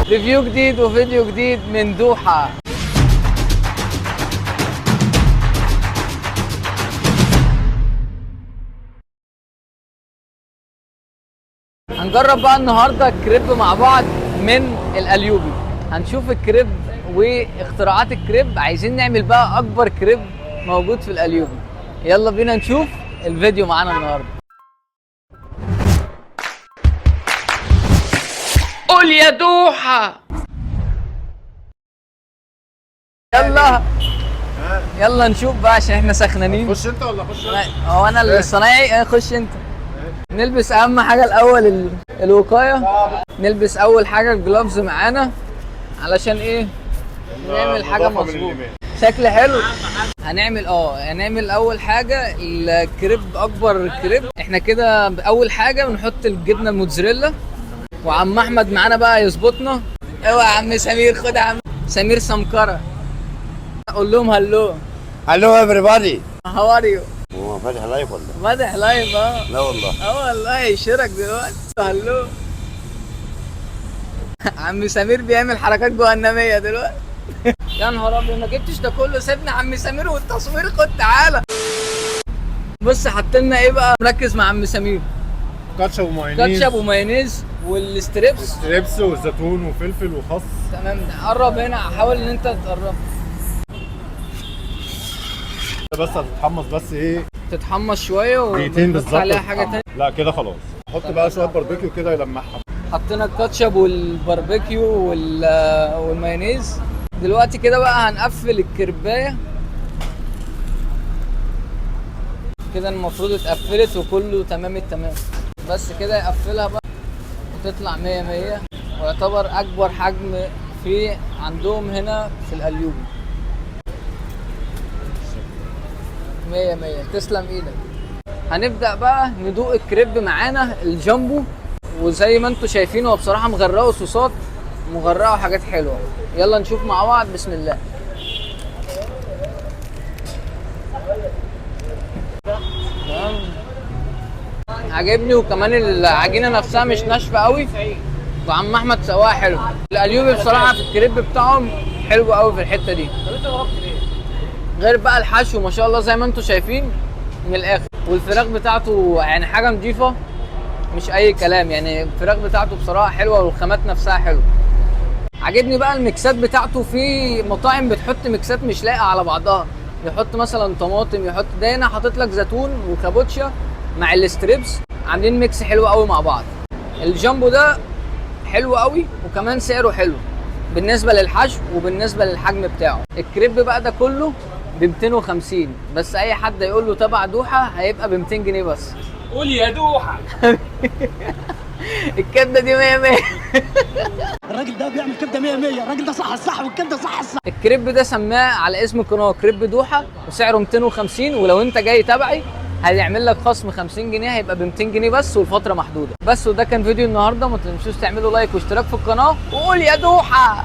ريفيو جديد وفيديو جديد من دوحة. هنجرب بقى النهارده الكريب مع بعض من القليوبي. هنشوف الكريب واختراعات الكريب، عايزين نعمل بقى اكبر كريب موجود في القليوبي. يلا بينا نشوف الفيديو معانا النهارده. قول يا دوحة. يلا نشوف بقى عشان احنا سخنانين. خش انت ولا خش انت؟ هو انا الصنايعي، خش انت. نلبس اهم حاجه الاول الوقايه. نلبس اول حاجه الجلافز معانا علشان ايه؟ نعمل حاجه مظبوط. شكل حلو. هنعمل اول حاجه الكريب، اكبر كريب. احنا كده اول حاجه بنحط الجبنه الموتزاريلا، وعم احمد معانا بقى يظبطنا. اوعى يا عم سمير، خد يا عم سمير سمكره. قول لهم هلو. هلو everybody. هاو ار يو؟ هو فاتح لايف ولا؟ فاتح لايف. لا والله. والله يشيرك دلوقتي. هلو. عم سمير بيعمل حركات جهنميه دلوقتي. يا نهار ابيض، ما جبتش ده كله. سيبنا عم سمير والتصوير، خد تعالى. بص حط لنا ايه بقى، مركز مع عم سمير. كاتشب ومايونيز. كاتشب ومايونيز والستريبس. ستريبس وزيتون وفلفل وخس. تمام. قرب هنا، حاول ان انت تقرب. بس هتتحمص، بس ايه، تتحمص شويه دقيقتين ونحط بالظبط. عليها حاجه تانية. لا كده خلاص. حط بقى شويه باربيكيو كده يلمعها. حطينا الكاتشب والباربيكيو والمايونيز. دلوقتي كده بقى هنقفل الكربايه كده. المفروض اتقفلت وكله تمام التمام. بس كده يقفلها بقى وتطلع 100 100. ويعتبر اكبر حجم في عندهم هنا في القليوبي. 100 100. تسلم ايدك. هنبدأ بقى ندوق الكريب معانا الجامبو، وزي ما انتم شايفين هو بصراحة مغرقه صوصات، مغرقه حاجات حلوة. يلا نشوف مع بعض. بسم الله. عجبني، وكمان العجينة نفسها مش ناشفة قوي، وعم احمد سواها حلو. القليوبي بصراحة في الكريب بتاعهم حلو قوي في الحتة دي. غير بقى الحشو ما شاء الله زي ما انتم شايفين من الاخر. والفراخ بتاعته يعني حاجه نضيفه، مش اي كلام. يعني الفراخ بتاعته بصراحه حلوه، والخامات نفسها حلوه. عجبني بقى الميكسات بتاعته. في مطاعم بتحط ميكسات مش لايقه على بعضها، يحط مثلا طماطم، يحط ده. هنا حاطط لك زيتون وكابوتشا مع الستريبس، عاملين ميكس حلو قوي مع بعض. الجامبو ده حلو قوي، وكمان سعره حلو بالنسبه للحشو وبالنسبه للحجم بتاعه. الكريب بقى ده كله ب 250 بس. اي حد يقول له تبع دوحه هيبقى ب 200 جنيه بس. قول يا دوحه. الكبده دي 100 100. الراجل ده بيعمل كبده 100 100. الراجل ده صح الصح، والكبده صح الصح. الكريب ده سماه على اسم القناه كريب دوحه، وسعره 250. ولو انت جاي تبعي هيعمل لك خصم 50 جنيه، هيبقى ب 200 جنيه بس، والفتره محدوده بس. وده كان فيديو النهارده. ما تنسوش تعملوا لايك واشتراك في القناه، وقول يا دوحه.